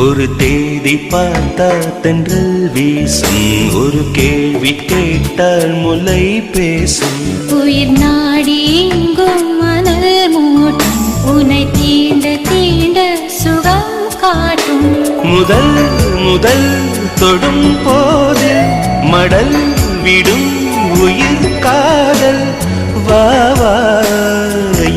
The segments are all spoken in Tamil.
ஒரு தேதி பார்த்தா தென்றல் வீசும், ஒரு கேள்வி கேட்டால் முலை பேசும். உயிர் நாடி எங்கும் மணல் மூட்டும், உன்னை தீண்ட தீண்ட சுகம் காட்டும். முதல் முதல் தொடும் போது மடல் விடும் உயிர் காதல். வா வா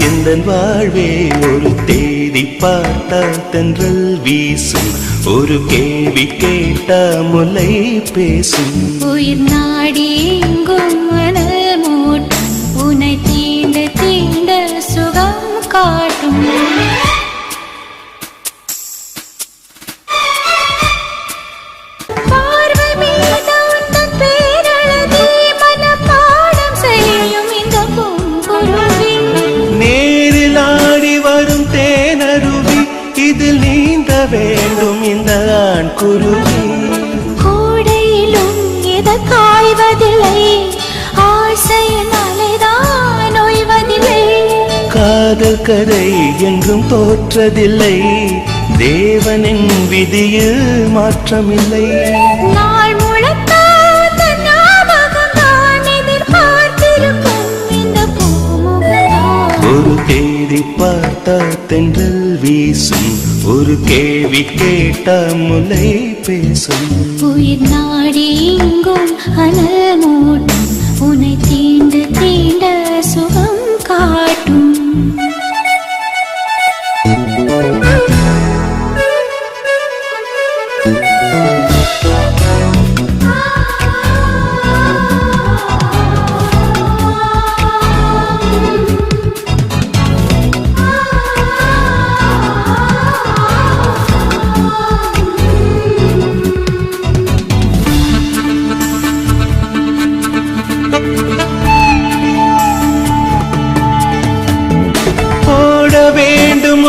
எந்தன் வாழ்வே ஒரு தேதி பார்த்தா தென்றல் வீசும், ஒரு கேள்வி கேட்டா முலை பேசும். உயிர் நாடி எங்கும் மணல் மூட்டும், உன்னை தீண்ட தீண்ட சுகம் காட்டும். இதில் நீந்த வேண்டும் இந்த ஆண் குருவி. கோடையிலும் எத காய்வதில்லை, ஆசையினாலேதான் ஓய்வதில்லை. காதல் கதை என்றும் தோற்றதில்லை, தேவனின் விதியில் மாற்றமில்லை. நாள் முழக்க ஞாபகம்தான் எதிர்பார்த்திருக்கும் இந்த பூமுகதான். ஒரு தேதி பார்த்தா தென்றல் வீசும், ஒரு கேள்வி கேட்டா முலை பேசும். உயிர் நாடி எங்கும் அனல் மூட்டும், உன்னை தீண்ட தீண்ட சுகம் காட்டும்.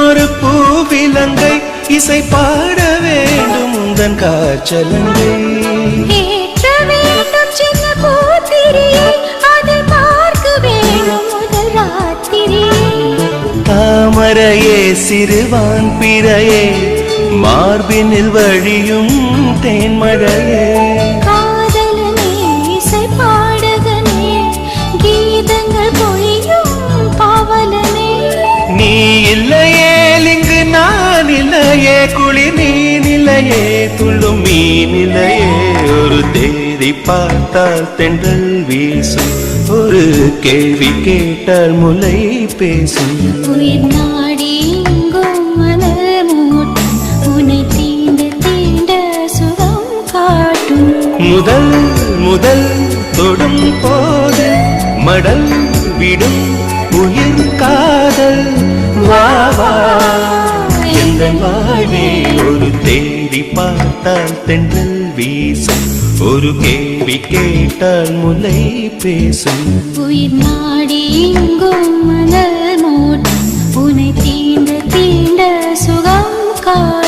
ஒரு பூவிலங்கை இசை பாட வேண்டும் உந்தன் காற்றலங்கை. ஏற்ற வேண்டும் சின்ன பூத்திரியை, அதை பார்க்க வேண்டும் முதல் ராத்திரியை. தாமரையே சிறுவான் பிறையே, மார்பினில் வழியும் தேன்மழையே. காதலனே இசை பாடகனே, கீதங்கள் பொழியும் பாவலனே. நீ இல்லையே இங்கு நான் இல்லையே, குளிர் நீ நிலையே துள்ளும் மீ நிலையே. ஒரு தேதி பார்த்தால் தென்றல் வீசும், ஒரு கேள்வி கேட்டால் முலை பேசும். உயிர் நாடி எங்கும் மணல் மூட்டும், உன்னை தீண்ட தீண்ட சுகம் காட்டும். முதல் முதல் தொடும் போது மடல் விடும் உயிர் காதல். வா வா எந்தன் வாழ்வே ஒரு தேடி பார்த்தால் தென்றல் வீசும், ஒரு கேள்வி கேட்டால் முலை பேசும். உயிர் நாடி எங்கும் மணல் மூட்டும், உன்னை தீண்ட தீண்ட சுகம் காட்டும்.